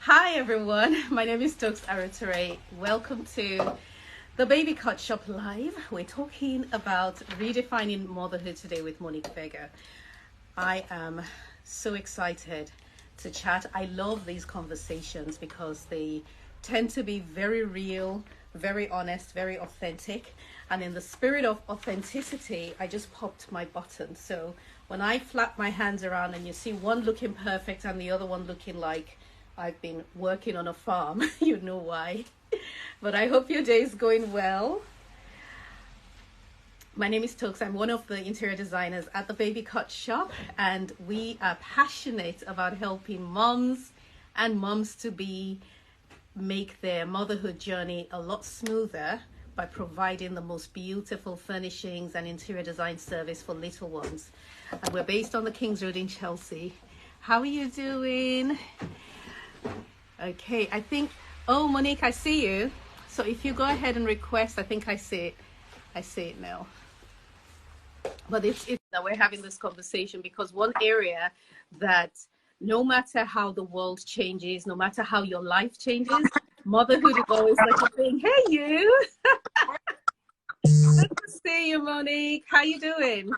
Hi everyone, my name is Stokes Aratere. Welcome to the Baby Cut Shop Live. We're talking about redefining motherhood today with Monique Vega. I am so excited to chat. I love these conversations because they tend to be very real, very honest, very authentic. And in the spirit of authenticity, I just popped my button. So when I flap my hands around and you see one looking perfect and the other one looking like I've been working on a farm, you know why. But I hope your day is going well. My name is Tokes. I'm one of the interior designers at the Baby Cut Shop, and we are passionate about helping moms and moms to be make their motherhood journey a lot smoother by providing the most beautiful furnishings and interior design service for little ones. And we're based on the Kings Road in Chelsea. How are you doing? Okay, I think, oh, Monique, I see you. So if you go ahead and request, I think I see it now. But it's that we're having this conversation because one area that no matter how the world changes, no matter how your life changes, motherhood is always such a thing. Hey, you. Good to see you, Monique. How you doing?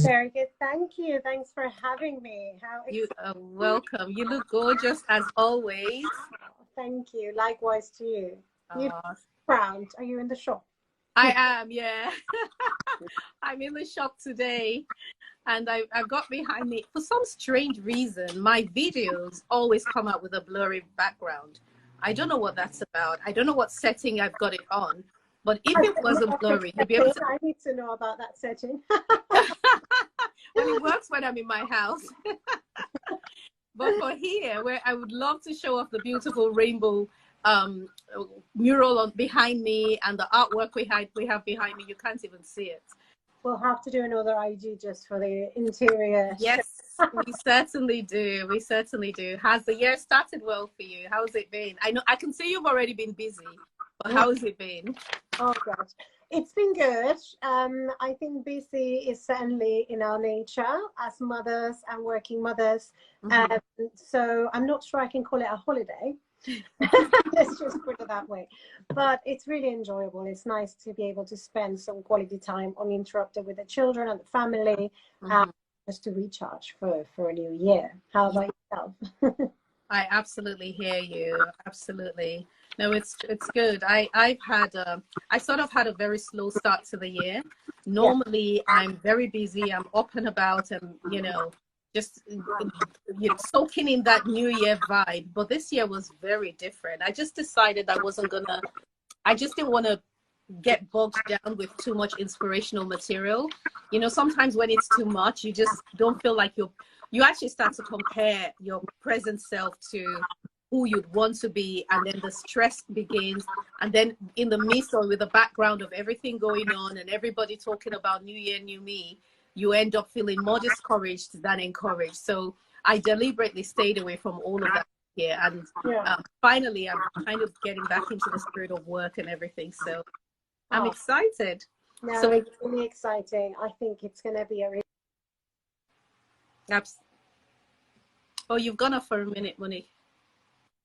Very good. Thank you. Thanks for having me. You are welcome. You look gorgeous as always. Thank you. Likewise to you. You're proud. Are you in the shop? I am, yeah. I'm in the shop today, and I've got behind me, for some strange reason, my videos always come out with a blurry background. I don't know what that's about. I don't know what setting I've got it on, but if it wasn't blurry, you'd be able to... I need to know about that setting. Well, it works when I'm in my house. But for here, where I would love to show off the beautiful rainbow mural behind me and the artwork we have behind me, you can't even see it. We'll have to do another IG just for the interior. Yes, we certainly do. We certainly do. Has the year started well for you? How's it been? I know I can see you've already been busy, but how's it been? Oh gosh, it's been good. I think busy is certainly in our nature as mothers and working mothers. So I'm not sure I can call it a holiday. Let's just put it that way. But it's really enjoyable. It's nice to be able to spend some quality time uninterrupted with the children and the family, just to recharge for a new year. How about yourself? I absolutely hear you. Absolutely. No, it's good. I sort of had a very slow start to the year. Normally, I'm very busy. I'm up and about, and just soaking in that new year vibe. But this year was very different. I just decided I just didn't want to get bogged down with too much inspirational material. Sometimes when it's too much, you just don't feel like you actually start to compare your present self to who you'd want to be, and then the stress begins, and then in the midst or with the background of everything going on and everybody talking about new year, new me, you end up feeling more discouraged than encouraged. So I deliberately stayed away from all of that here, and finally I'm kind of getting back into the spirit of work and everything. So I'm excited. No, so it's really exciting. I think it's going to be a really... Oh, you've gone off for a minute, Monique.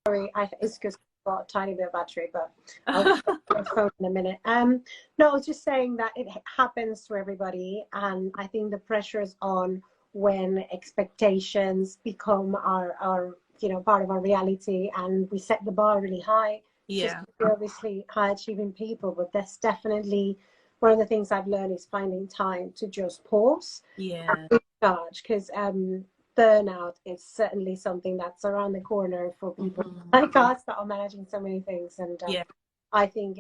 Sorry, it's because I've got a tiny bit of battery, but I'll get my phone in a minute. No, I was just saying that it happens to everybody, and I think the pressure is on when expectations become our part of our reality, and we set the bar really high. Yeah, we're obviously high achieving people, but that's definitely one of the things I've learned is finding time to just pause. Yeah, and recharge, because burnout is certainly something that's around the corner for people like us that are managing so many things. And I think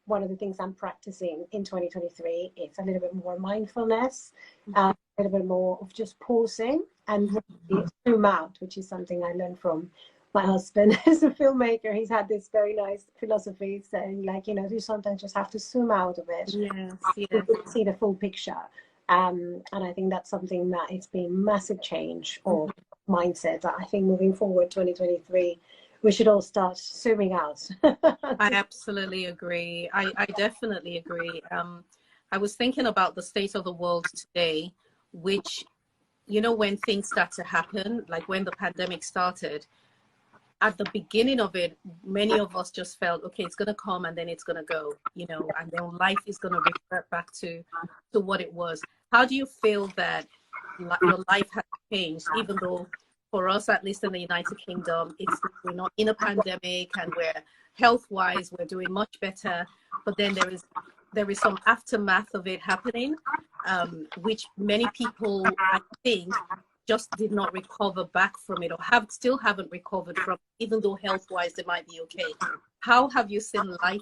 one of the things I'm practicing in 2023 is a little bit more mindfulness, a little bit more of just pausing and really zoom out, which is something I learned from my husband as a filmmaker. He's had this very nice philosophy saying, you sometimes just have to zoom out of it. To see the full picture. And I think that's something that it's been massive change or mindset. I think moving forward 2023, we should all start zooming out. I absolutely agree. I definitely agree. I was thinking about the state of the world today, which, when things start to happen, like when the pandemic started, at the beginning of it, many of us just felt, okay, it's going to come and then it's going to go, you know, and then life is going to revert back to what it was. How do you feel that your life has changed, even though for us, at least in the United Kingdom, we're not in a pandemic and we're health-wise, we're doing much better, but then there is some aftermath of it happening, which many people, I think, just did not recover back from it, or still haven't recovered from, even though health-wise they might be okay. How have you seen life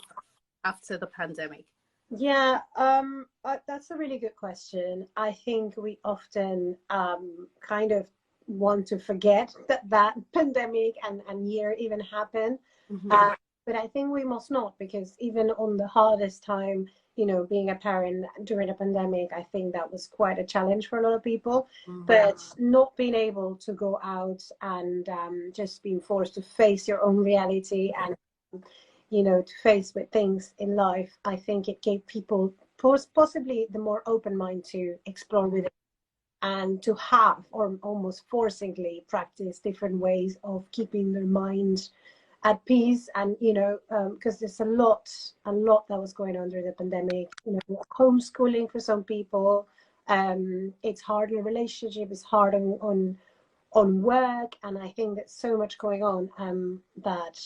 after the pandemic? Yeah, that's a really good question. I think we often kind of want to forget that pandemic and year even happened. Mm-hmm. But I think we must not, because even on the hardest time, you know, being a parent during a pandemic, I think that was quite a challenge for a lot of people. Mm-hmm. But not being able to go out and just being forced to face your own reality and, you know, to face with things in life, I think it gave people possibly the more open mind to explore with it and to have, or almost forcingly practice different ways of keeping their mind at peace. And, you know, because there's a lot that was going on during the pandemic, you know, homeschooling for some people, it's hard in a relationship, it's hard on work, and I think there's so much going on that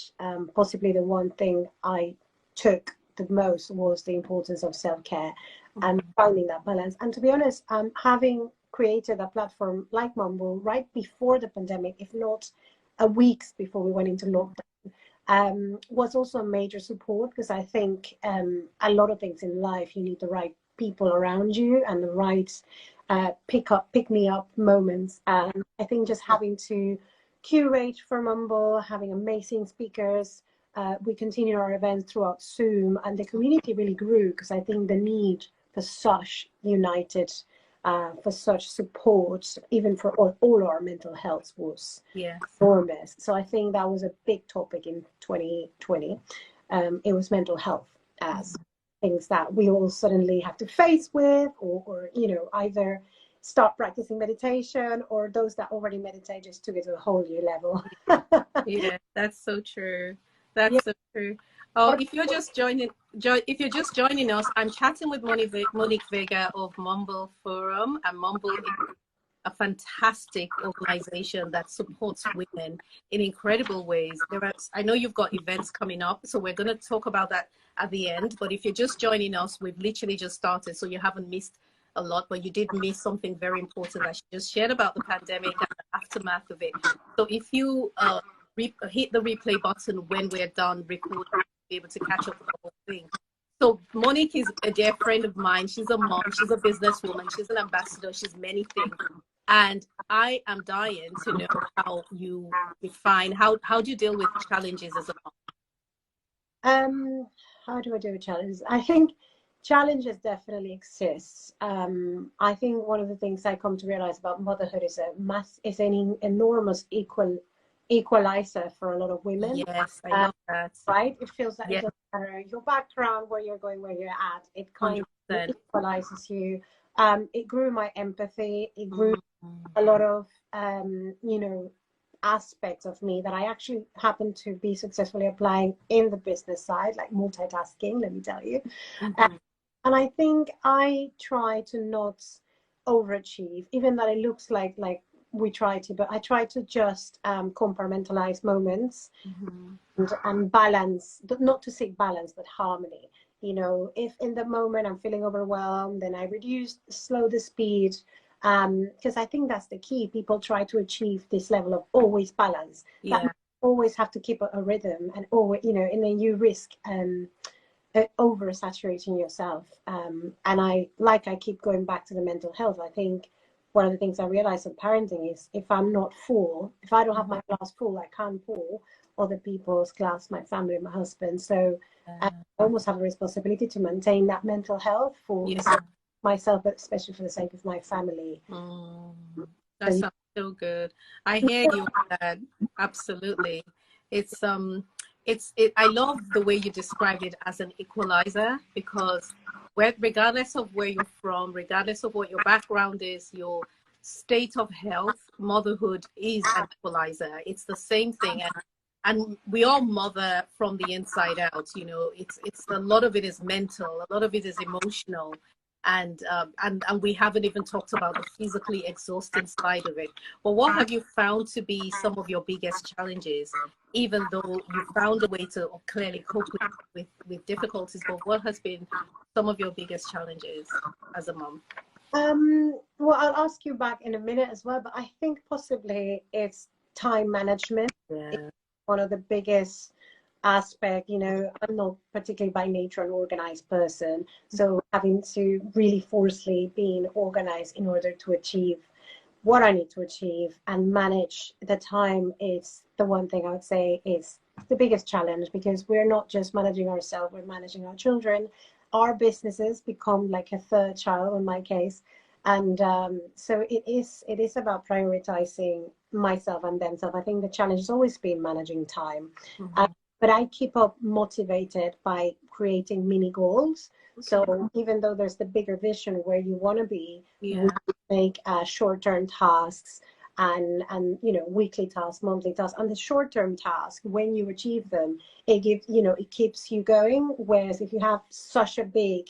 possibly the one thing I took the most was the importance of self-care and finding that balance. And to be honest, having created a platform like Mumble right before the pandemic, if not a weeks before we went into lockdown, was also a major support, because I think a lot of things in life, you need the right people around you and the right pick me up moments. I think just having to curate for Mumble, having amazing speakers, we continued our events throughout Zoom, and the community really grew, because I think the need for such united, for such support, even for all our mental health, was enormous. So I think that was a big topic in 2020. It was mental health as things that we all suddenly have to face with, or you know, either start practicing meditation, or those that already meditate just took it to a whole new level. Yeah, that's so true. That's so true. Oh, if you're just joining us, I'm chatting with Monique Vega of Mumble Forum, and Mumble is a fantastic organization that supports women in incredible ways. I know you've got events coming up, so we're going to talk about that at the end. But if you're just joining us, we've literally just started, so you haven't missed a lot, but you did miss something very important that she just shared about the pandemic and the aftermath of it. So if you hit the replay button when we're done recording, you'll be able to catch up with the whole thing. So Monique is a dear friend of mine. She's a mom, she's a businesswoman, she's an ambassador, she's many things. And I am dying to know how you define, how do you deal with challenges as a mom? How do I deal with challenges? I think challenges definitely exist. I think one of the things I come to realize about motherhood is an enormous equalizer for a lot of women. Yes, I know that. Right? It feels like it doesn't matter your background, where you're going, where you're at. It kind 100%. Of equalizes you. It grew my empathy. It grew a lot of, you know, aspects of me that I actually happen to be successfully applying in the business side, like multitasking, let me tell you. And I think I try to not overachieve, even that it looks like we try to, but I try to just compartmentalize moments and balance, not to seek balance, but harmony. You know, if in the moment I'm feeling overwhelmed, then I slow the speed, because I think that's the key. People try to achieve this level of always balance. That you always have to keep a rhythm, and always, you know, and then you risk oversaturating yourself. And I keep going back to the mental health. I think one of the things I realized in parenting is if I'm not full, if I don't have my glass full, I can't pour other people's glass, my family, my husband. So I almost have a responsibility to maintain that mental health for myself, but especially for the sake of my family. That sounds so good. I hear you on that. Absolutely. I love the way you described it as an equalizer, because regardless of where you're from, regardless of what your background is, your state of health, motherhood is an equalizer. It's the same thing. And and we all mother from the inside out. You know, it's a lot of it is mental, a lot of it is emotional, and we haven't even talked about the physically exhausting side of it. But what have you found to be some of your biggest challenges, even though you found a way to clearly cope with difficulties? But what has been some of your biggest challenges as a mom? Well, I'll ask you back in a minute as well, but I think possibly it's time management. Yeah. It's one of the biggest aspect. You know, I'm not particularly by nature an organized person, so having to really forcefully being organized in order to achieve what I need to achieve and manage the time is the one thing I would say is the biggest challenge, because we're not just managing ourselves, we're managing our children. Our businesses become like a third child in my case. And so it is about prioritizing myself and themselves. I think the challenge has always been managing time. Mm-hmm. But I keep up motivated by creating mini goals. Okay. So even though there's the bigger vision where you want to be, Yeah. we make short-term tasks and you know, weekly tasks, monthly tasks. And the short-term task, when you achieve them, it gives, you know, it keeps you going. Whereas if you have such a big,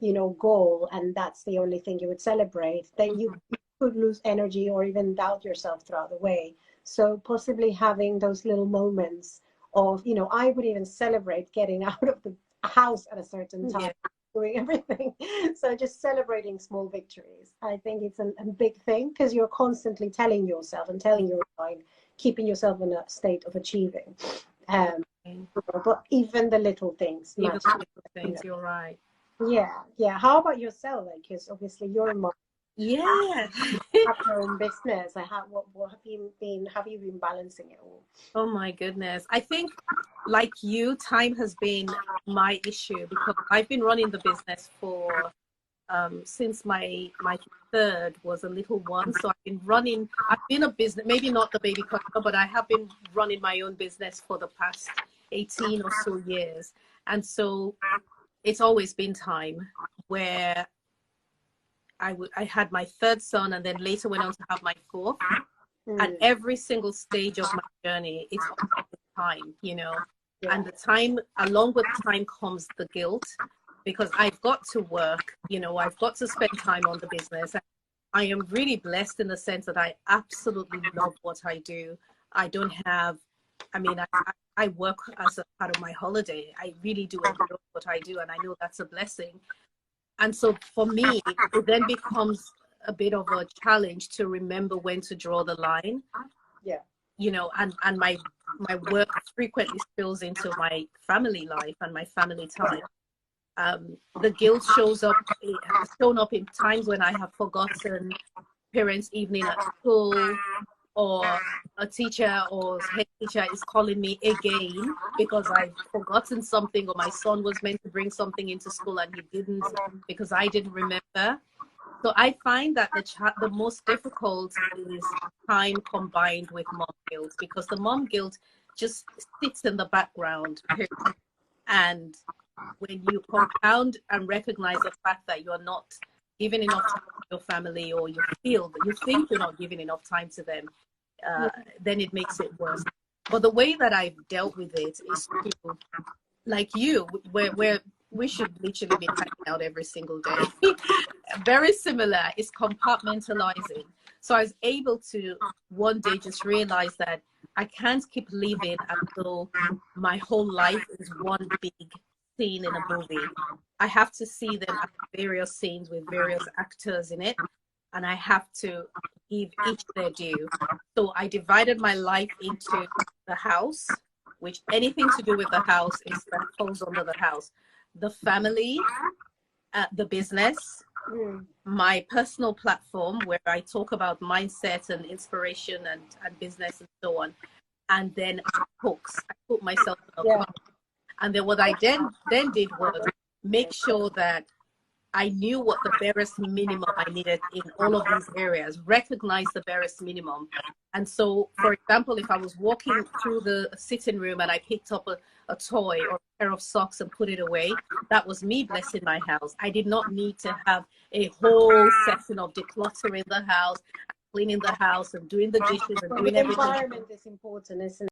you know, goal and that's the only thing you would celebrate, then you could lose energy or even doubt yourself throughout the way. So possibly having those little moments of, you know, I would even celebrate getting out of the house at a certain time, doing everything. So just celebrating small victories. I think it's a big thing, because you're constantly telling yourself and telling your mind, keeping yourself in a state of achieving. But even the little things. Even the little things, you're right. Yeah. How about yourself? Like, because obviously you're a mom. Yeah. Have your own business. What have you been balancing it all? Oh my goodness. I think, like you, time has been my issue, because I've been running the business for since my third was a little one. So I've been a business, maybe not the baby customer, but I have been running my own business for the past 18 or so years. And so it's always been time where I had my third son, and then later went on to have my fourth. At every single stage of my journey, it's time, you know. And the time, along with time comes the guilt, because I've got to work, you know, I've got to spend time on the business. I am really blessed in the sense that I absolutely love what I do. I don't have, I mean, I work as a part of my holiday. I really do enjoy what I do, and I know that's a blessing. And so for me, it then becomes a bit of a challenge to remember when to draw the line. Yeah. You know, and my work frequently spills into my family life and my family time. The guilt shows up, it has shown up in times when I have forgotten parents' evening at school, or a teacher or head teacher is calling me again because I've forgotten something, or my son was meant to bring something into school and he didn't because I didn't remember. So I find that the most difficult is time combined with mom guilt, because the mom guilt just sits in the background. And when you compound and recognize the fact that you're not giving enough time to your family, or you think you're not giving enough time to them, then it makes it worse. But the way that I've dealt with it is to, like you, where we should literally be hanging out every single day. Very similar, is compartmentalizing. So I was able to one day just realize that I can't keep living as though my whole life is one big scene in a movie. I have to see them as various scenes with various actors in it, and I have to give each their due. So I divided my life into the house, which anything to do with the house that falls under the house, the family, the business, my personal platform where I talk about mindset and inspiration and business and so on, and then books. I put myself in a box. And then what I then did was make sure that I knew what the barest minimum I needed in all of these areas, recognize the barest minimum. And so, for example, if I was walking through the sitting room and I picked up a toy or a pair of socks and put it away, that was me blessing my house. I did not need to have a whole session of decluttering the house, cleaning the house and doing the dishes and doing everything. The environment is important, isn't it?